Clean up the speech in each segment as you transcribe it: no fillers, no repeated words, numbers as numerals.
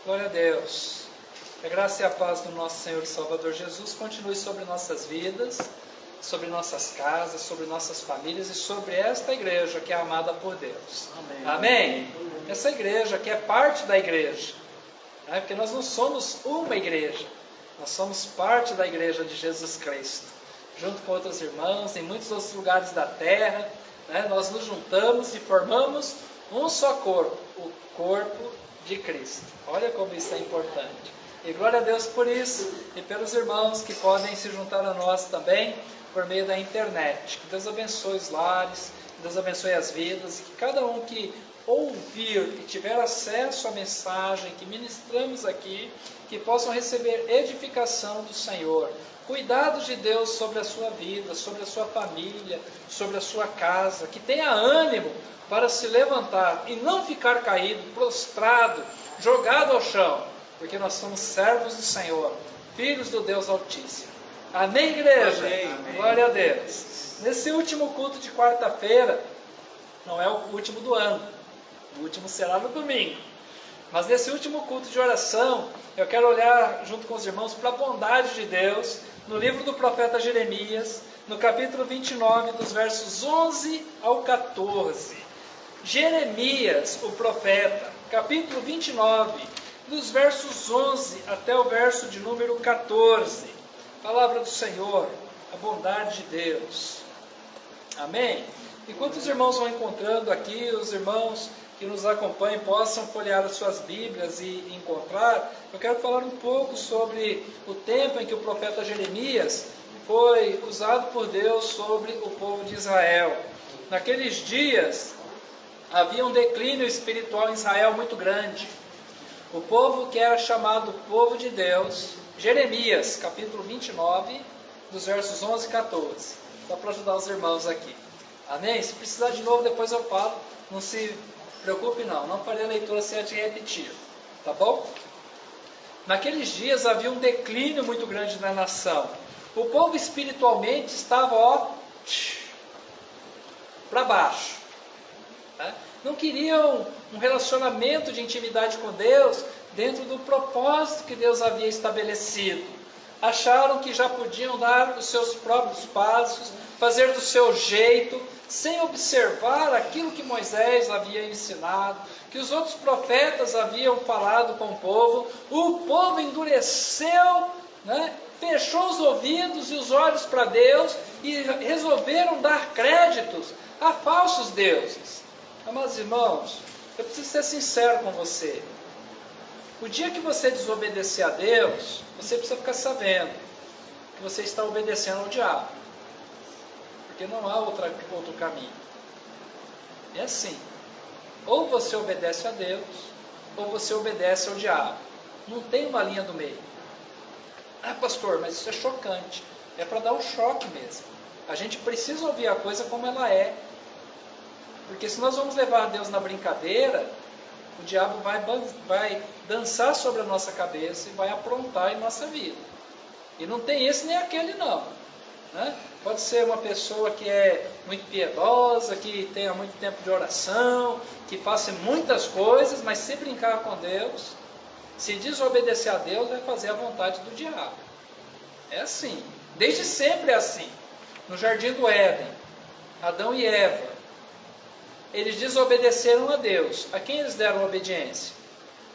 Glória a Deus. Que a graça e a paz do nosso Senhor e Salvador Jesus continue sobre nossas vidas, sobre nossas casas, sobre nossas famílias e sobre esta igreja que é amada por Deus. Amém. Amém? Essa igreja que é parte da igreja, né? Porque nós não somos uma igreja, nós somos parte da igreja de Jesus Cristo, junto com outros irmãos em muitos outros lugares da terra, né? Nós nos juntamos e formamos um só corpo, o corpo de Cristo. Olha como isso é importante. E glória a Deus por isso, e pelos irmãos que podem se juntar a nós também, por meio da internet. Que Deus abençoe os lares, que Deus abençoe as vidas, e que cada um que ouvir, que tiver acesso à mensagem que ministramos aqui, que possam receber edificação do Senhor, cuidado de Deus sobre a sua vida, sobre a sua família, sobre a sua casa, que tenha ânimo para se levantar e não ficar caído, prostrado, jogado ao chão, porque nós somos servos do Senhor, filhos do Deus Altíssimo. Amém, igreja? Amém. Glória a Deus. Nesse último culto de quarta-feira, não é o último do ano, o último será no domingo, mas nesse último culto de oração, eu quero olhar junto com os irmãos para a bondade de Deus, no livro do profeta Jeremias, no capítulo 29, dos versos 11 ao 14. Jeremias, o profeta, capítulo 29, dos versos 11 até o verso de número 14. Palavra do Senhor, a bondade de Deus. Amém? Enquanto os irmãos vão encontrando aqui, os irmãos que nos acompanham possam folhear as suas Bíblias e encontrar, eu quero falar um pouco sobre o tempo em que o profeta Jeremias foi usado por Deus sobre o povo de Israel. Naqueles dias, havia um declínio espiritual em Israel muito grande. O povo que era chamado povo de Deus, Jeremias, capítulo 29, dos versos 11 e 14. Só para ajudar os irmãos aqui. Amém? Se precisar de novo, depois eu falo. Não se preocupe não, não farei a leitura sem te repetir. Tá bom? Naqueles dias havia um declínio muito grande na nação. O povo espiritualmente estava, para baixo. Né? Não queriam um relacionamento de intimidade com Deus dentro do propósito que Deus havia estabelecido. Acharam que já podiam dar os seus próprios passos, fazer do seu jeito, sem observar aquilo que Moisés havia ensinado, que os outros profetas haviam falado com o povo endureceu, né? Fechou os ouvidos e os olhos para Deus e resolveram dar créditos a falsos deuses. Amados irmãos, eu preciso ser sincero com você. O dia que você desobedecer a Deus, você precisa ficar sabendo que você está obedecendo ao diabo. Porque não há outro caminho. É assim. Ou você obedece a Deus, ou você obedece ao diabo. Não tem uma linha do meio. Ah, pastor, mas isso é chocante. É para dar um choque mesmo. A gente precisa ouvir a coisa como ela é. Porque se nós vamos levar Deus na brincadeira, o diabo vai dançar sobre a nossa cabeça e vai aprontar em nossa vida. E não tem esse nem aquele não. Né? Pode ser uma pessoa que é muito piedosa, que tenha muito tempo de oração, que faça muitas coisas, mas se brincar com Deus, se desobedecer a Deus, vai fazer a vontade do diabo. É assim. Desde sempre é assim. No jardim do Éden, Adão e Eva, eles desobedeceram a Deus. A quem eles deram obediência?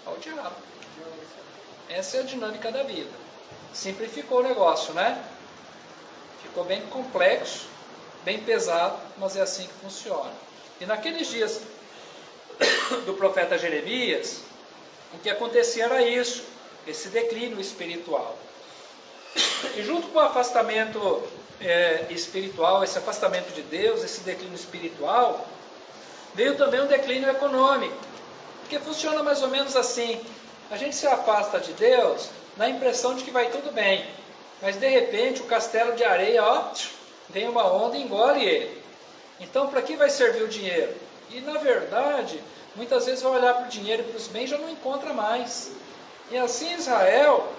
Ao diabo. Essa é a dinâmica da vida. Simplificou o negócio, né? Ficou bem complexo, bem pesado, mas é assim que funciona. E naqueles dias do profeta Jeremias, o que acontecia era isso, esse declínio espiritual. E junto com o afastamento espiritual, esse afastamento de Deus, esse declínio espiritual, veio também um declínio econômico, porque funciona mais ou menos assim. A gente se afasta de Deus na impressão de que vai tudo bem, mas de repente o castelo de areia, vem uma onda e engole ele. Então para que vai servir o dinheiro? E na verdade, muitas vezes vai olhar para o dinheiro e para os bens e já não encontra mais. E assim Israel,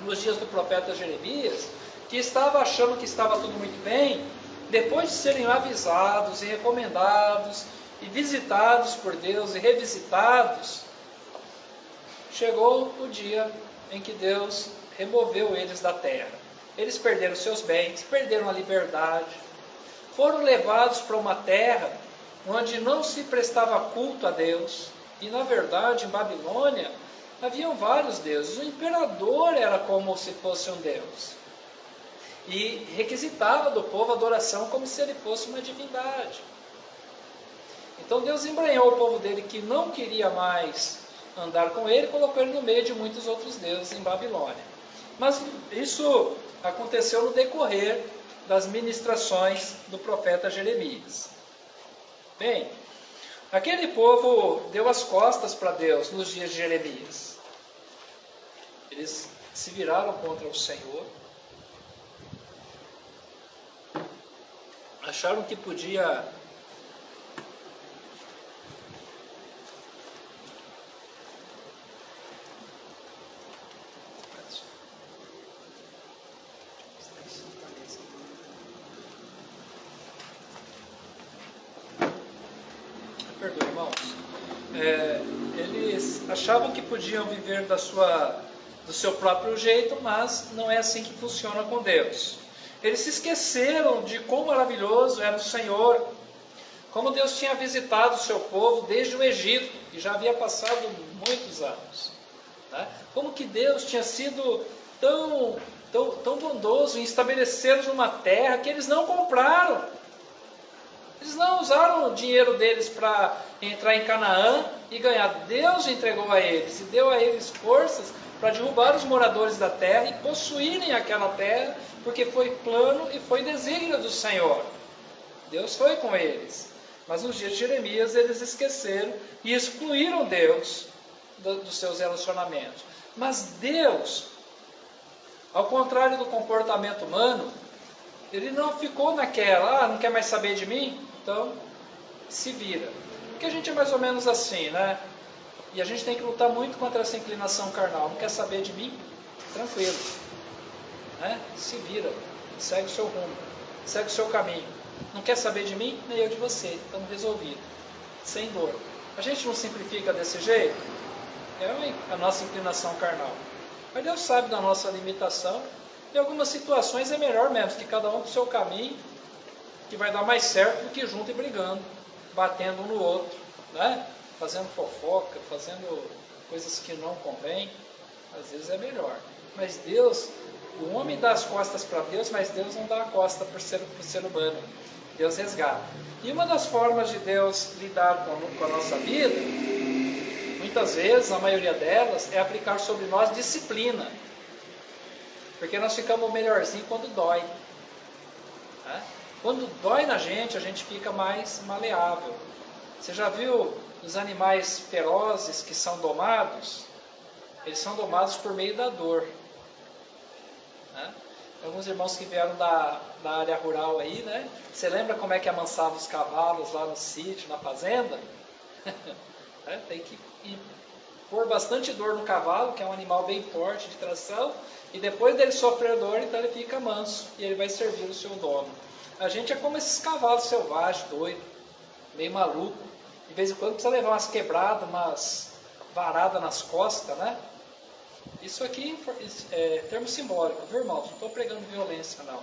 nos dias do profeta Jeremias, que estava achando que estava tudo muito bem, depois de serem avisados e recomendados, e visitados por Deus, e revisitados, chegou o dia em que Deus removeu eles da terra. Eles perderam seus bens, perderam a liberdade, foram levados para uma terra onde não se prestava culto a Deus. E na verdade, em Babilônia, haviam vários deuses. O imperador era como se fosse um deus. E requisitava do povo adoração como se ele fosse uma divindade. Então Deus embranhou o povo dele que não queria mais andar com ele, colocou ele no meio de muitos outros deuses em Babilônia. Mas isso aconteceu no decorrer das ministrações do profeta Jeremias. Bem, aquele povo deu as costas para Deus nos dias de Jeremias. Eles se viraram contra o Senhor. Acharam que podia perdoe, irmãos. Eles achavam que podiam viver do seu próprio jeito, mas não é assim que funciona com Deus. Eles se esqueceram de quão maravilhoso era o Senhor, como Deus tinha visitado o seu povo desde o Egito, e já havia passado muitos anos. Né? Como que Deus tinha sido tão bondoso em estabelecer uma terra que eles não compraram. Eles não usaram o dinheiro deles para entrar em Canaã e ganhar. Deus entregou a eles e deu a eles forças para derrubar os moradores da terra e possuírem aquela terra, porque foi plano e foi desígnio do Senhor. Deus foi com eles. Mas nos dias de Jeremias eles esqueceram e excluíram Deus dos seus relacionamentos. Mas Deus, ao contrário do comportamento humano, ele não ficou naquela, não quer mais saber de mim? Então, se vira. Porque a gente é mais ou menos assim, né? E a gente tem que lutar muito contra essa inclinação carnal. Não quer saber de mim? Tranquilo. Né? Se vira. Segue o seu rumo. Segue o seu caminho. Não quer saber de mim? Nem eu de você. Estamos resolvidos. Sem dor. A gente não simplifica desse jeito? É a nossa inclinação carnal. Mas Deus sabe da nossa limitação. Em algumas situações é melhor mesmo, que cada um para o seu caminho, que vai dar mais certo do que junto e brigando, batendo um no outro, né? Fazendo fofoca, fazendo coisas que não convém. Às vezes é melhor. Mas Deus, o homem dá as costas para Deus, mas Deus não dá a costa para o ser humano. Deus resgata. E uma das formas de Deus lidar com a nossa vida, muitas vezes, a maioria delas, é aplicar sobre nós disciplina. Porque nós ficamos melhorzinho quando dói. Né? Quando dói na gente, a gente fica mais maleável. Você já viu os animais ferozes que são domados? Eles são domados por meio da dor. Né? Alguns irmãos que vieram da área rural aí, né? Você lembra como é que amansava os cavalos lá no sítio, na fazenda? Tem que pôr bastante dor no cavalo, que é um animal bem forte de tração, e depois dele sofrer dor, então ele fica manso e ele vai servir o seu dono. A gente é como esses cavalos selvagens, doidos, meio maluco. De vez em quando precisa levar umas quebradas, umas varadas nas costas, né? Isso aqui é termo simbólico, viu, irmãos? Não estou pregando violência, não.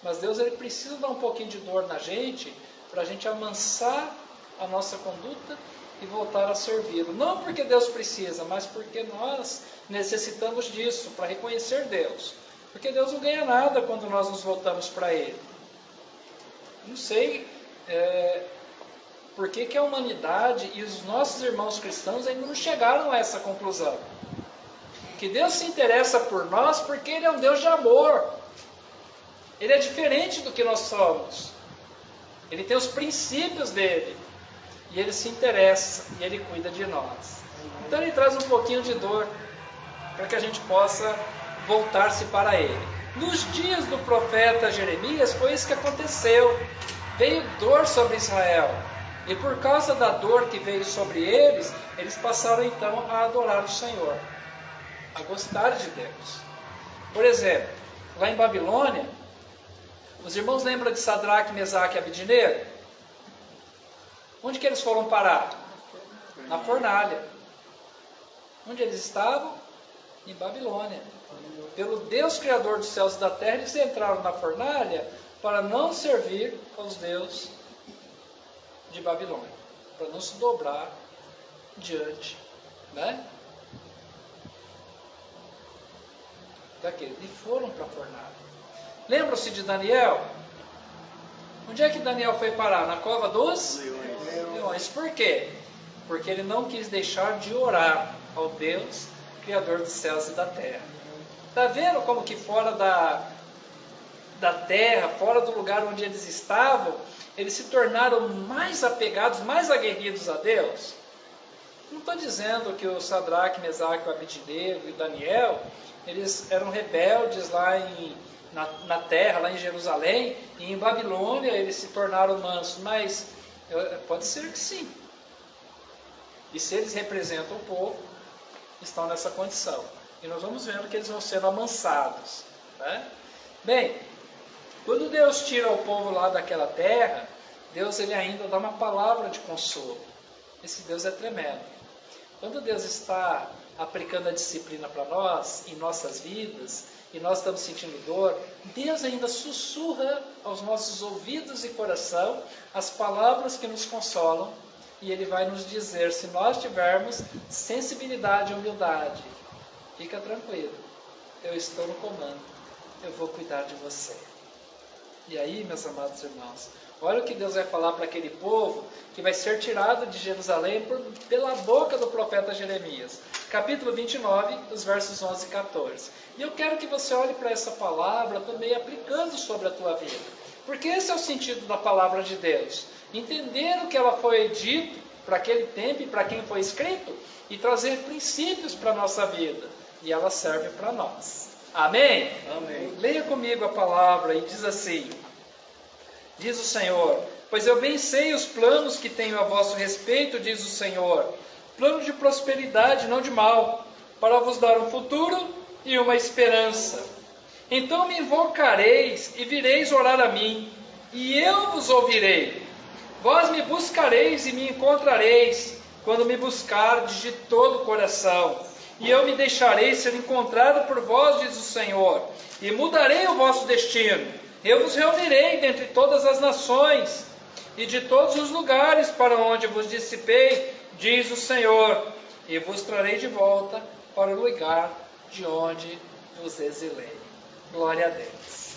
Mas Deus, ele precisa dar um pouquinho de dor na gente, para a gente amansar a nossa conduta e voltar a servi-lo. Não porque Deus precisa, mas porque nós necessitamos disso, para reconhecer Deus. Porque Deus não ganha nada quando nós nos voltamos para Ele. Não sei por que a humanidade e os nossos irmãos cristãos ainda não chegaram a essa conclusão. Que Deus se interessa por nós porque Ele é um Deus de amor. Ele é diferente do que nós somos. Ele tem os princípios dele. E Ele se interessa e Ele cuida de nós. Então Ele traz um pouquinho de dor para que a gente possa voltar-se para Ele. Nos dias do profeta Jeremias foi isso que aconteceu. Veio dor sobre Israel. E por causa da dor que veio sobre eles, eles passaram então a adorar o Senhor, a gostar de Deus. Por exemplo, lá em Babilônia, os irmãos lembram de Sadraque, Mesaque e Abidnego? Onde que eles foram parar? Na fornalha. Onde eles estavam? Em Babilônia. Pelo Deus Criador dos céus e da terra, eles entraram na fornalha para não servir aos deuses de Babilônia, para não se dobrar diante, né? Daquele. E foram para a fornalha. Lembram-se de Daniel? Onde é que Daniel foi parar? Na cova dos leões. Por quê? Porque ele não quis deixar de orar ao Deus Criador dos céus e da terra. Está vendo como que fora da terra, fora do lugar onde eles estavam, eles se tornaram mais apegados, mais aguerridos a Deus? Não estou dizendo que o Sadraque, Mesaque, o Abednego e o Daniel, eles eram rebeldes lá na terra, lá em Jerusalém, e em Babilônia eles se tornaram mansos, mas pode ser que sim. E se eles representam o povo, estão nessa condição. E nós vamos vendo que eles vão sendo amansados, né? Bem, quando Deus tira o povo lá daquela terra, Deus ele ainda dá uma palavra de consolo. Esse Deus é tremendo. Quando Deus está aplicando a disciplina para nós, em nossas vidas, e nós estamos sentindo dor, Deus ainda sussurra aos nossos ouvidos e coração as palavras que nos consolam, e Ele vai nos dizer, se nós tivermos sensibilidade e humildade, fica tranquilo, eu estou no comando, eu vou cuidar de você. E aí, meus amados irmãos, olha o que Deus vai falar para aquele povo que vai ser tirado de Jerusalém pela boca do profeta Jeremias. Capítulo 29, os versos 11 e 14. E eu quero que você olhe para essa palavra também aplicando sobre a tua vida. Porque esse é o sentido da palavra de Deus. Entender o que ela foi dito para aquele tempo e para quem foi escrito e trazer princípios para a nossa vida. E ela serve para nós. Amém? Amém. Leia comigo a palavra e diz assim: diz o Senhor, pois eu bem sei os planos que tenho a vosso respeito, diz o Senhor, plano de prosperidade, não de mal, para vos dar um futuro e uma esperança. Então me invocareis e vireis orar a mim, e eu vos ouvirei. Vós me buscareis e me encontrareis, quando me buscardes de todo o coração. E eu me deixarei ser encontrado por vós, diz o Senhor, e mudarei o vosso destino. Eu vos reunirei dentre todas as nações, e de todos os lugares para onde vos dissipei, diz o Senhor, e vos trarei de volta para o lugar de onde vos exilei. Glória a Deus.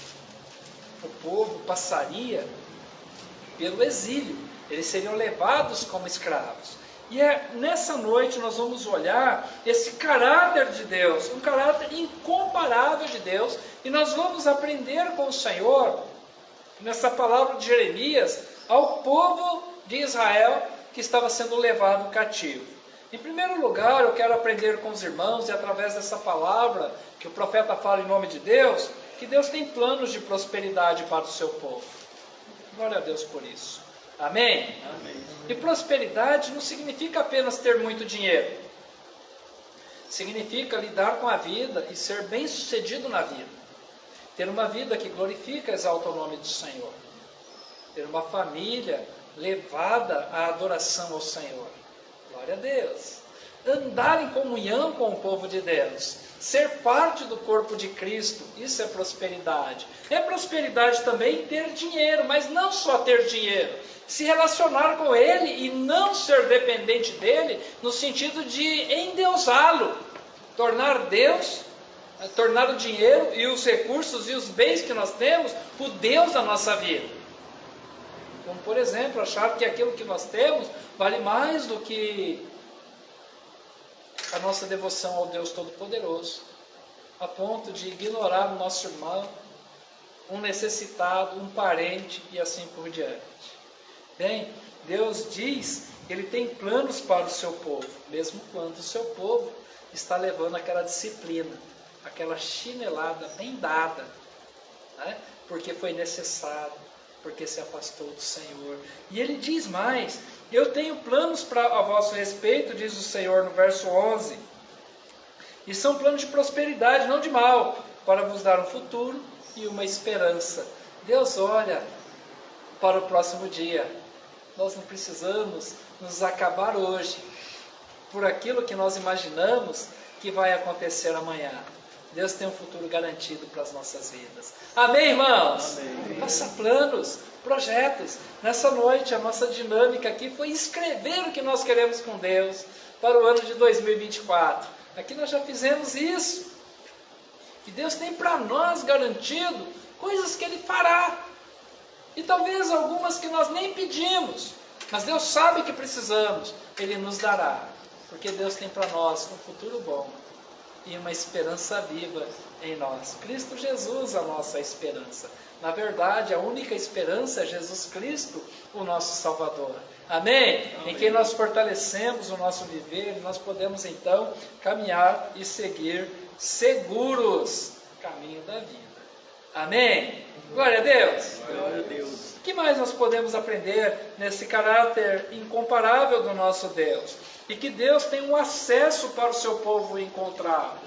O povo passaria pelo exílio, eles seriam levados como escravos. E nessa noite nós vamos olhar esse caráter de Deus, um caráter incomparável de Deus, e nós vamos aprender com o Senhor, nessa palavra de Jeremias, ao povo de Israel que estava sendo levado cativo. Em primeiro lugar, eu quero aprender com os irmãos, e através dessa palavra que o profeta fala em nome de Deus, que Deus tem planos de prosperidade para o seu povo. Glória a Deus por isso. Amém? Amém. E prosperidade não significa apenas ter muito dinheiro. Significa lidar com a vida e ser bem-sucedido na vida. Ter uma vida que glorifica e exalta o nome do Senhor. Ter uma família levada à adoração ao Senhor. Glória a Deus. Andar em comunhão com o povo de Deus. Ser parte do corpo de Cristo. Isso é prosperidade. É prosperidade também ter dinheiro, mas não só ter dinheiro. Se relacionar com Ele e não ser dependente dEle, no sentido de endeusá-lo. Tornar Deus, tornar o dinheiro e os recursos e os bens que nós temos, o Deus da nossa vida. Como, por exemplo, achar que aquilo que nós temos vale mais do que a nossa devoção ao Deus Todo-Poderoso, a ponto de ignorar o nosso irmão, um necessitado, um parente e assim por diante. Bem, Deus diz que Ele tem planos para o seu povo, mesmo quando o seu povo está levando aquela disciplina, aquela chinelada bem dada, né? Porque foi necessário, porque se afastou do Senhor. E Ele diz mais: eu tenho planos a vosso respeito, diz o Senhor no verso 11, e são planos de prosperidade, não de mal, para vos dar um futuro e uma esperança. Deus olha para o próximo dia. Nós não precisamos nos acabar hoje, por aquilo que nós imaginamos que vai acontecer amanhã. Deus tem um futuro garantido para as nossas vidas. Amém, irmãos? Amém. Faça planos, projetos. Nessa noite, a nossa dinâmica aqui foi escrever o que nós queremos com Deus para o ano de 2024. Aqui nós já fizemos isso. E Deus tem para nós garantido coisas que Ele fará. E talvez algumas que nós nem pedimos. Mas Deus sabe que precisamos. Ele nos dará. Porque Deus tem para nós um futuro bom. E uma esperança viva em nós. Cristo Jesus, a nossa esperança. Na verdade, a única esperança é Jesus Cristo, o nosso Salvador. Amém? Amém. Em quem nós fortalecemos o nosso viver, nós podemos então caminhar e seguir seguros o caminho da vida. Amém? Glória a Deus. Glória a Deus. O que mais nós podemos aprender nesse caráter incomparável do nosso Deus? E que Deus tem um acesso para o seu povo encontrá-lo.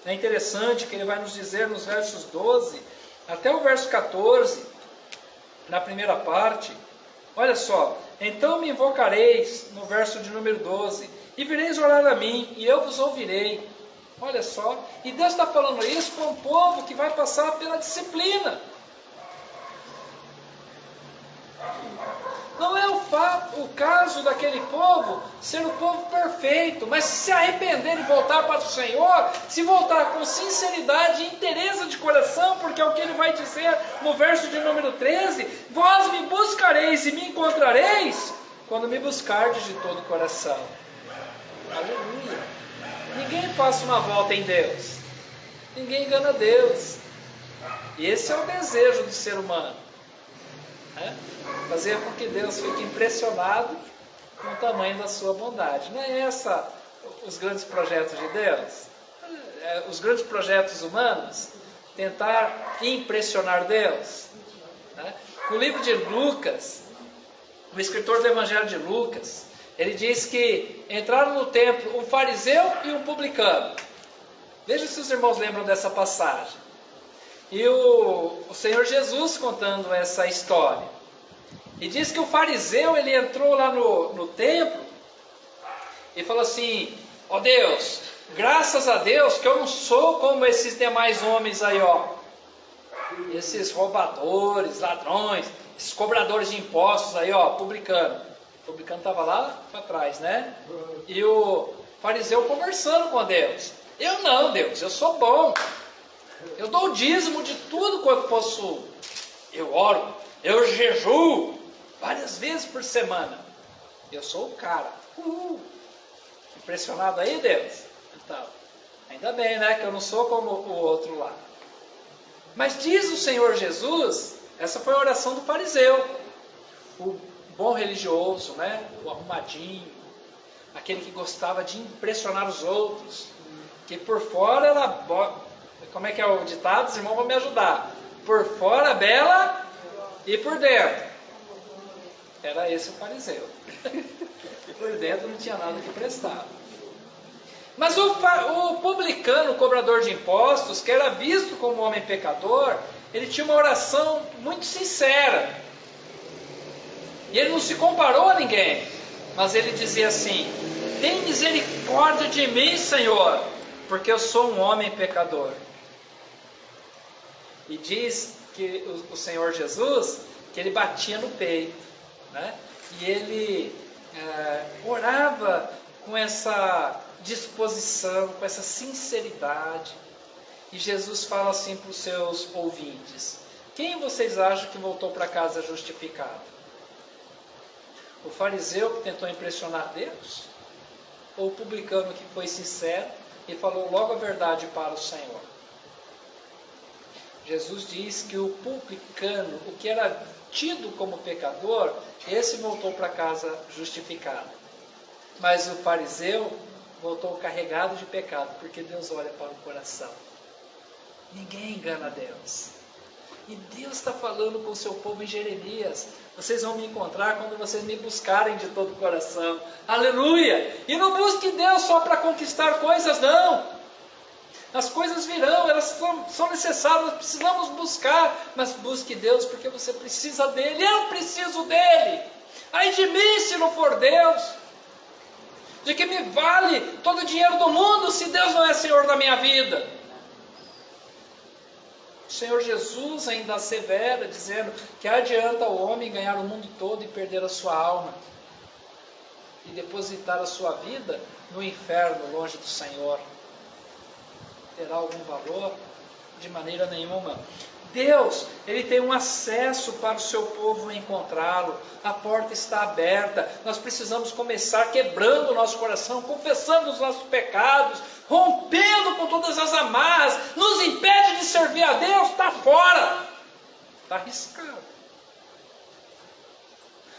É interessante que ele vai nos dizer nos versos 12 até o verso 14, na primeira parte, olha só: então me invocareis, no verso de número 12, e vireis orar a mim, e eu vos ouvirei. Olha só, e Deus está falando isso para um povo que vai passar pela disciplina. Não é o caso daquele povo ser o povo perfeito, mas se arrepender e voltar para o Senhor, se voltar com sinceridade e inteireza de coração, porque é o que ele vai dizer no verso de número 13: vós me buscareis e me encontrareis quando me buscardes de todo o coração. Aleluia! Ninguém passa uma volta em Deus, ninguém engana Deus, e esse é o desejo do ser humano. Fazer com que Deus fique impressionado com o tamanho da sua bondade. Não é essa os grandes projetos de Deus? Os grandes projetos humanos? Tentar impressionar Deus? No livro de Lucas, o escritor do Evangelho de Lucas, ele diz que entraram no templo um fariseu e um publicano. Veja se os irmãos lembram dessa passagem. E o Senhor Jesus contando essa história. E diz que o fariseu, ele entrou lá no templo e falou assim: ó Deus, graças a Deus que eu não sou como esses demais homens aí, ó. Esses roubadores, ladrões, esses cobradores de impostos aí, ó, publicano. O publicano estava lá para trás, né? E o fariseu conversando com Deus. Eu não, Deus, eu sou bom. Eu dou o dízimo de tudo quanto possuo. Eu oro, eu jejuo várias vezes por semana. Eu sou o cara. Impressionado aí, Deus? Então, ainda bem, né? Que eu não sou como o outro lá. Mas diz o Senhor Jesus, essa foi a oração do fariseu. O bom religioso, né? O arrumadinho. Aquele que gostava de impressionar os outros. Que por fora era... Como é que é o ditado? Os irmãos vão me ajudar. Por fora bela e por dentro. Era esse o fariseu. Por dentro não tinha nada que prestava. Mas o publicano, o cobrador de impostos, que era visto como homem pecador, ele tinha uma oração muito sincera. E ele não se comparou a ninguém. Mas ele dizia assim: tem misericórdia de mim, Senhor, porque eu sou um homem pecador. E diz que o Senhor Jesus, que ele batia no peito, né? E ele orava com essa disposição, com essa sinceridade. E Jesus fala assim para os seus ouvintes: quem vocês acham que voltou para casa justificado? O fariseu que tentou impressionar Deus? Ou o publicano que foi sincero e falou logo a verdade para o Senhor? Jesus diz que o publicano, o que era tido como pecador, esse voltou para casa justificado. Mas o fariseu voltou carregado de pecado, porque Deus olha para o coração. Ninguém engana Deus. E Deus está falando com o seu povo em Jeremias: vocês vão me encontrar quando vocês me buscarem de todo o coração. Aleluia! E não busque Deus só para conquistar coisas, não. As coisas virão, elas são necessárias, nós precisamos buscar, mas busque Deus porque você precisa dele. Eu preciso dele. Ai de mim se não for Deus. De que me vale todo o dinheiro do mundo se Deus não é Senhor da minha vida? O Senhor Jesus ainda assevera, dizendo que adianta o homem ganhar o mundo todo e perder a sua alma, e depositar a sua vida no inferno, longe do Senhor. Terá algum valor? De maneira nenhuma. Deus, Ele tem um acesso para o seu povo encontrá-lo. A porta está aberta. Nós precisamos começar quebrando o nosso coração, confessando os nossos pecados, rompendo com todas as amarras, nos impede de servir a Deus. Está fora. Está arriscado.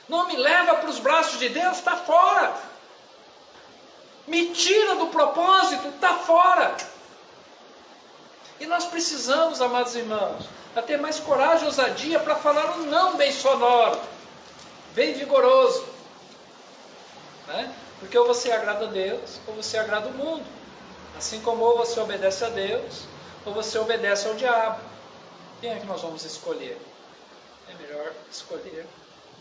Não me leva para os braços de Deus. Está fora. Me tira do propósito. Está fora. E nós precisamos, amados irmãos, a ter mais coragem e ousadia para falar um não bem sonoro, bem vigoroso. Né? Porque ou você agrada a Deus, ou você agrada o mundo. Assim como ou você obedece a Deus, ou você obedece ao diabo. Quem é que nós vamos escolher? É melhor escolher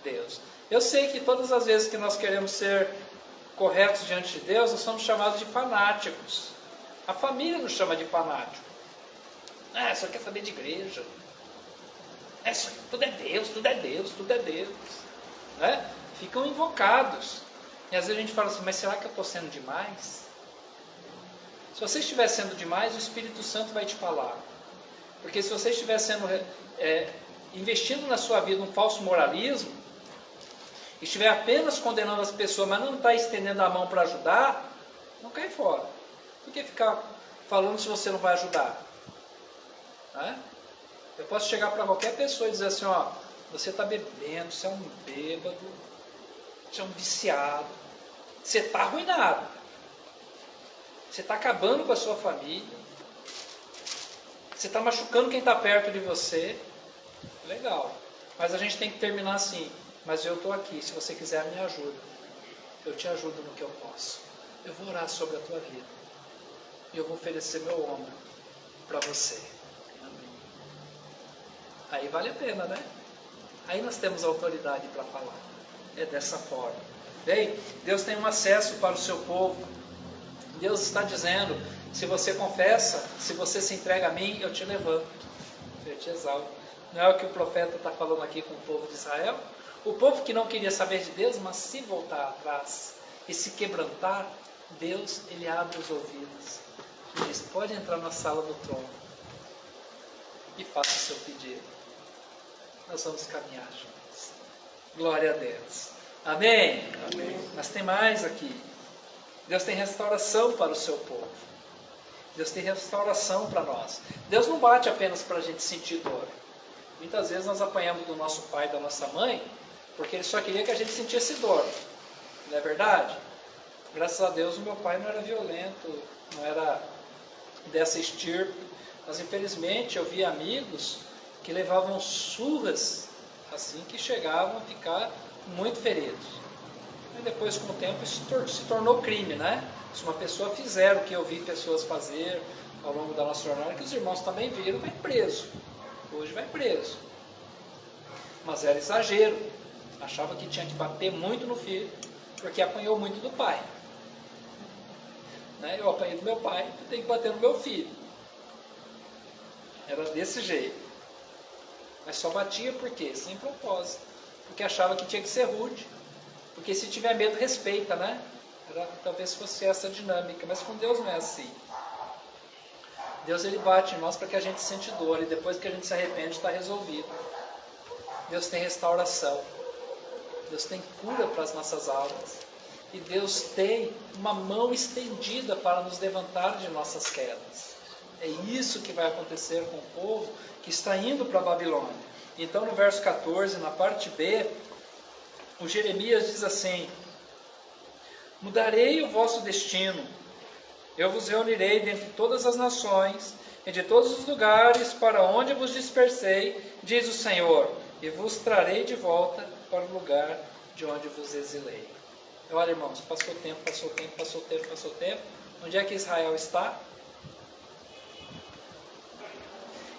Deus. Eu sei que todas as vezes que nós queremos ser corretos diante de Deus, nós somos chamados de fanáticos. A família nos chama de fanático. Só quer saber de igreja. Tudo é Deus, tudo é Deus, tudo é Deus. Né? Ficam invocados. E às vezes a gente fala assim, mas será que eu estou sendo demais? Se você estiver sendo demais, o Espírito Santo vai te falar. Porque se você estiver investindo na sua vida um falso moralismo, estiver apenas condenando as pessoas, mas não está estendendo a mão para ajudar, não cai fora. Por que ficar falando se você não vai ajudar? Eu posso chegar para qualquer pessoa e dizer assim, você está bebendo, você é um bêbado, você é um viciado, você está arruinado, você está acabando com a sua família, você está machucando quem está perto de você. Legal, mas a gente tem que terminar assim, mas eu estou aqui, se você quiser me ajuda, eu te ajudo no que eu posso, eu vou orar sobre a tua vida, e eu vou oferecer meu ombro para você. Aí vale a pena, né? Aí nós temos autoridade para falar. É dessa forma. Bem, Deus tem um acesso para o seu povo. Deus está dizendo, se você confessa, se você se entrega a mim, eu te levanto. Eu te exalto. Não é o que o profeta está falando aqui com o povo de Israel? O povo que não queria saber de Deus, mas se voltar atrás e se quebrantar, Deus, Ele abre os ouvidos. E diz, pode entrar na sala do trono e faça o seu pedido. Nós vamos caminhar juntos. Glória a Deus. Amém? Amém. Mas tem mais aqui. Deus tem restauração para o seu povo. Deus tem restauração para nós. Deus não bate apenas para a gente sentir dor. Muitas vezes nós apanhamos do nosso pai e da nossa mãe, porque ele só queria que a gente sentisse dor. Não é verdade? Graças a Deus o meu pai não era violento, não era dessa estirpe. Mas infelizmente eu vi amigos que levavam surras assim que chegavam a ficar muito feridos. E depois, com o tempo, isso se tornou crime, né? Se uma pessoa fizer o que eu vi pessoas fazer ao longo da nossa jornada, que os irmãos também viram, vai preso. Hoje vai preso. Mas era exagero. Achava que tinha que bater muito no filho, porque apanhou muito do pai. Né? Eu apanhei do meu pai, eu tenho que bater no meu filho. Era desse jeito. Mas só batia por quê? Sem propósito. Porque achava que tinha que ser rude. Porque se tiver medo, respeita, né? Talvez fosse essa a dinâmica. Mas com Deus não é assim. Deus, Ele bate em nós para que a gente sente dor. E depois que a gente se arrepende, está resolvido. Deus tem restauração. Deus tem cura para as nossas almas. E Deus tem uma mão estendida para nos levantar de nossas quedas. É isso que vai acontecer com o povo que está indo para a Babilônia. Então no verso 14, na parte B, o Jeremias diz assim: mudarei o vosso destino, eu vos reunirei dentre todas as nações e de todos os lugares para onde vos dispersei, diz o Senhor, e vos trarei de volta para o lugar de onde vos exilei. Olha, irmãos, passou o tempo. Onde é que Israel está?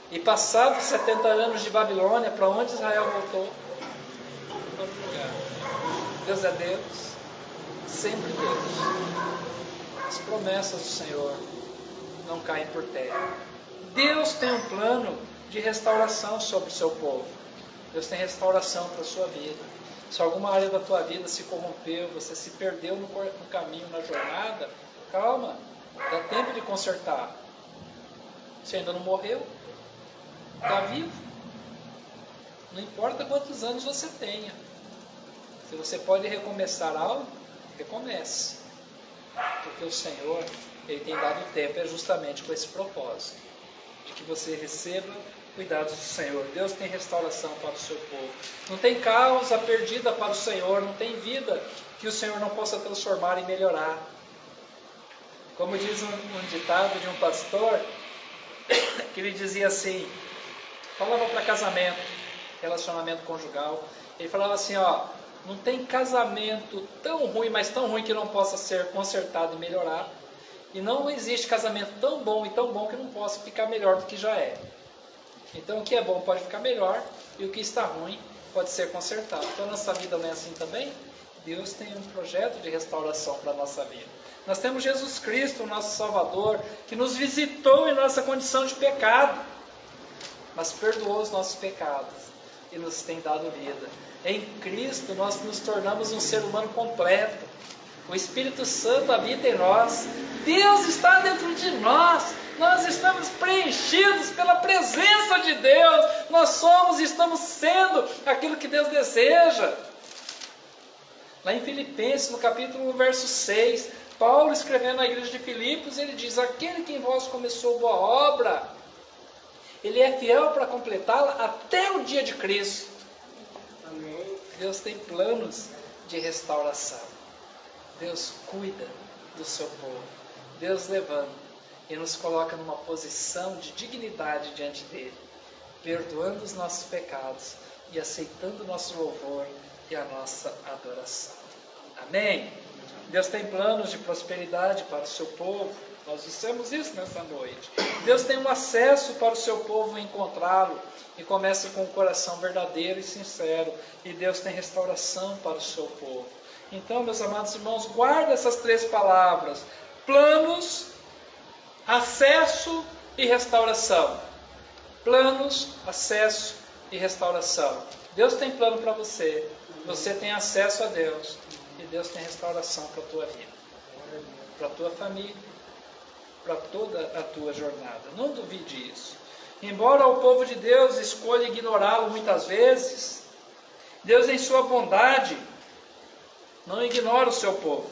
E passados 70 anos de Babilônia, para onde Israel voltou? Para outro lugar. Deus é Deus, sempre Deus. as promessas do Senhor não caem por terra. Deus tem um plano de restauração sobre o seu povo. Deus tem restauração para a sua vida. Se alguma área da tua vida se corrompeu, você se perdeu no caminho, na jornada, calma, dá tempo de consertar. Você ainda não morreu, está vivo. Não importa quantos anos você tenha. Se você pode recomeçar algo, recomece. Porque o Senhor, Ele tem dado tempo, é justamente com esse propósito, de que você receba cuidados do Senhor. Deus tem restauração para o seu povo. Não tem causa perdida para o Senhor, não tem vida que o Senhor não possa transformar e melhorar. Como diz um ditado de um pastor, que ele dizia assim, falava para casamento, relacionamento conjugal, ele falava assim, ó, não tem casamento tão ruim, mas tão ruim que não possa ser consertado e melhorado, e não existe casamento tão bom e tão bom que não possa ficar melhor do que já é. Então o que é bom pode ficar melhor, e o que está ruim pode ser consertado. Então a nossa vida não é assim também? Deus tem um projeto de restauração para a nossa vida. Nós temos Jesus Cristo, o nosso Salvador, que nos visitou em nossa condição de pecado, mas perdoou os nossos pecados e nos tem dado vida. Em Cristo nós nos tornamos um ser humano completo. O Espírito Santo habita em nós. Deus está dentro de nós. Nós estamos preenchidos pela presença de Deus. Nós somos e estamos sendo aquilo que Deus deseja. Lá em Filipenses, no capítulo 1, verso 6, Paulo, escrevendo na igreja de Filipos, ele diz, aquele que em vós começou boa obra, ele é fiel para completá-la até o dia de Cristo. Amém. Deus tem planos de restauração. Deus cuida do seu povo. Deus levanta e nos coloca numa posição de dignidade diante dele, perdoando os nossos pecados e aceitando o nosso louvor e a nossa adoração. Amém? Deus tem planos de prosperidade para o seu povo. Nós dissemos isso nessa noite. Deus tem um acesso para o seu povo encontrá-lo. E começa com um coração verdadeiro e sincero. E Deus tem restauração para o seu povo. Então, meus amados irmãos, guarda essas três palavras. Planos, acesso e restauração. Planos, acesso e restauração. Deus tem plano para você. Você tem acesso a Deus. E Deus tem restauração para a tua vida. Para a tua família. Para toda a tua jornada. Não duvide isso. Embora o povo de Deus escolha ignorá-lo muitas vezes, Deus em sua bondade não ignora o seu povo.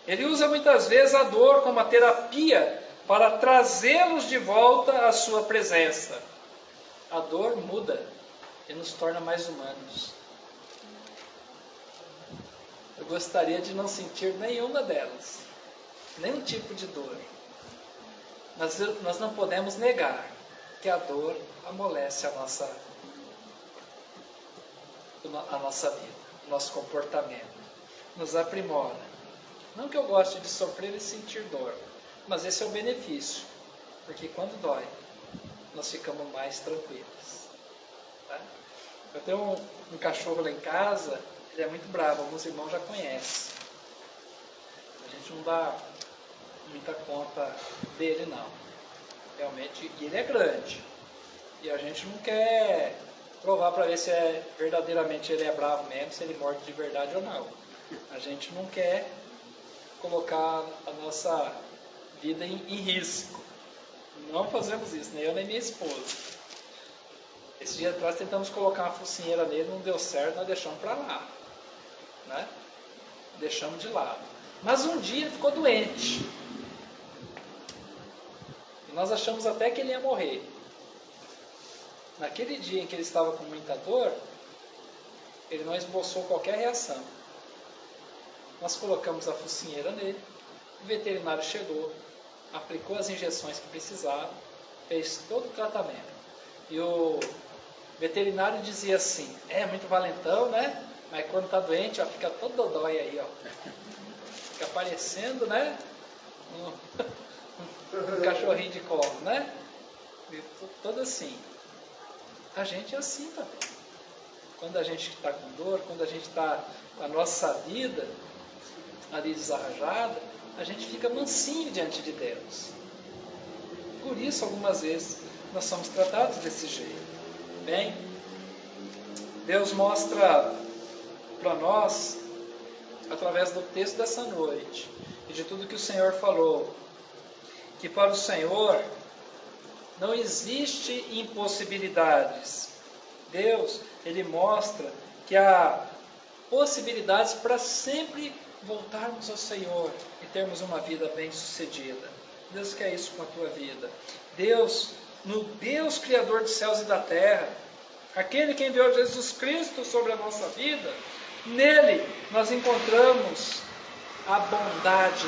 Ele usa muitas vezes a dor como a terapia para trazê-los de volta à sua presença. A dor muda e nos torna mais humanos. Eu gostaria de não sentir nenhuma delas, nenhum tipo de dor. Mas nós não podemos negar que a dor amolece a nossa vida, o nosso comportamento, nos aprimora. Não que eu goste de sofrer e sentir dor, mas esse é o benefício, porque quando dói, nós ficamos mais tranquilos. Tá? Eu tenho um cachorro lá em casa, ele é muito bravo, alguns irmãos já conhecem. A gente não dá muita conta dele não. Realmente, e ele é grande. E a gente não quer provar para ver se verdadeiramente ele é bravo mesmo, se ele morde de verdade ou não. A gente não quer colocar a nossa vida em risco. Não fazemos isso, nem eu nem minha esposa. Esse dia atrás tentamos colocar uma focinheira nele, não deu certo, nós deixamos para lá. Né? Deixamos de lado. Mas um dia ele ficou doente. E nós achamos até que ele ia morrer. Naquele dia em que ele estava com muita dor, ele não esboçou qualquer reação. Nós colocamos a focinheira nele, o veterinário chegou, aplicou as injeções que precisava, fez todo o tratamento. E o veterinário dizia assim, é muito valentão, né? Mas quando está doente, ó, fica todo dodói aí, ó. Fica parecendo, né? Um cachorrinho de colo, né? Todo assim. A gente é assim também. Quando a gente está com dor, quando a gente está com a nossa vida ali desarranjada, a gente fica mansinho diante de Deus. Por isso, algumas vezes, nós somos tratados desse jeito. Bem, Deus mostra para nós, através do texto dessa noite, e de tudo que o Senhor falou, que para o Senhor não existe impossibilidades. Deus, Ele mostra que há possibilidades para sempre voltarmos ao Senhor e termos uma vida bem-sucedida. Deus quer isso com a tua vida. Deus, no Deus Criador dos céus e da terra, aquele que enviou Jesus Cristo sobre a nossa vida, nele nós encontramos a bondade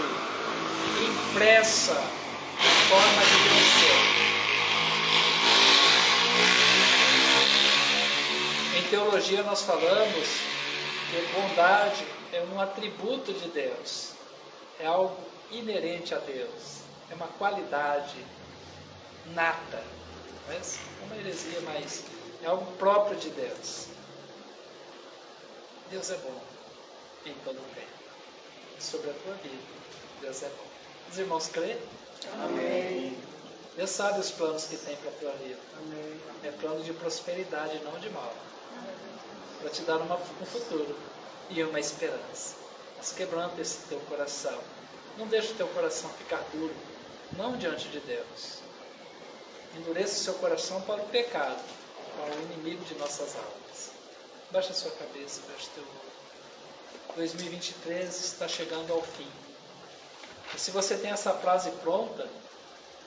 impressa em forma de Deus. Em teologia nós falamos que bondade é um atributo de Deus, é algo inerente a Deus, é uma qualidade nata, é uma heresia, mas é algo próprio de Deus. Deus é bom em todo o tempo. Sobre a tua vida, Deus é bom. Os irmãos creem? Amém. Deus sabe os planos que tem para a tua vida. Amém. É plano de prosperidade, não de mal. Para te dar um futuro e uma esperança. Mas quebranta esse teu coração. Não deixe o teu coração ficar duro, não diante de Deus. Endureça o seu coração para o pecado, para o inimigo de nossas almas. Baixa a sua cabeça, feche teu olho. 2023 está chegando ao fim. E se você tem essa frase pronta,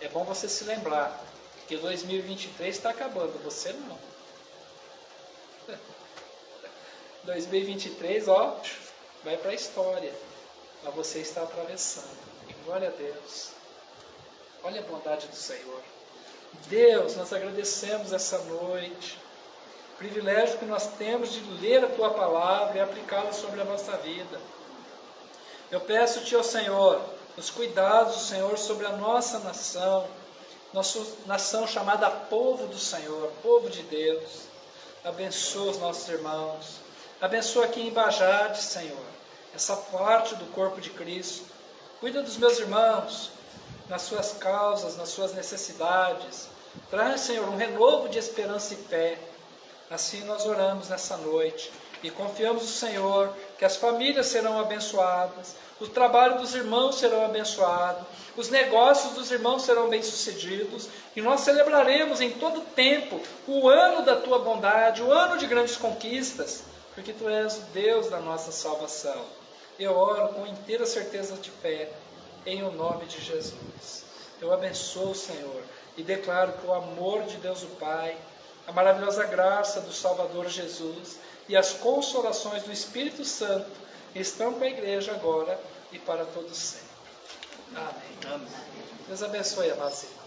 é bom você se lembrar que 2023 está acabando, você não. 2023, ó, vai para a história, mas você está atravessando. Glória a Deus. Olha a bondade do Senhor. Deus, nós agradecemos essa noite, o privilégio que nós temos de ler a Tua Palavra e aplicá-la sobre a nossa vida. Eu peço-te, ó Senhor, os cuidados do Senhor sobre a nossa nação chamada povo do Senhor, povo de Deus. Abençoa os nossos irmãos. Abençoa aqui em Bajade, Senhor, essa parte do corpo de Cristo. Cuida dos meus irmãos, nas suas causas, nas suas necessidades. Traz, Senhor, um renovo de esperança e fé. Assim nós oramos nessa noite e confiamos no Senhor que as famílias serão abençoadas, o trabalho dos irmãos serão abençoados, os negócios dos irmãos serão bem-sucedidos e nós celebraremos em todo tempo o ano da Tua bondade, o ano de grandes conquistas, porque Tu és o Deus da nossa salvação. Eu oro com inteira certeza de fé, em o nome de Jesus. Eu abençoo, Senhor, e declaro que o amor de Deus o Pai, a maravilhosa graça do Salvador Jesus e as consolações do Espírito Santo estão com a igreja agora e para todos sempre. Amém. Deus abençoe, amados irmãos.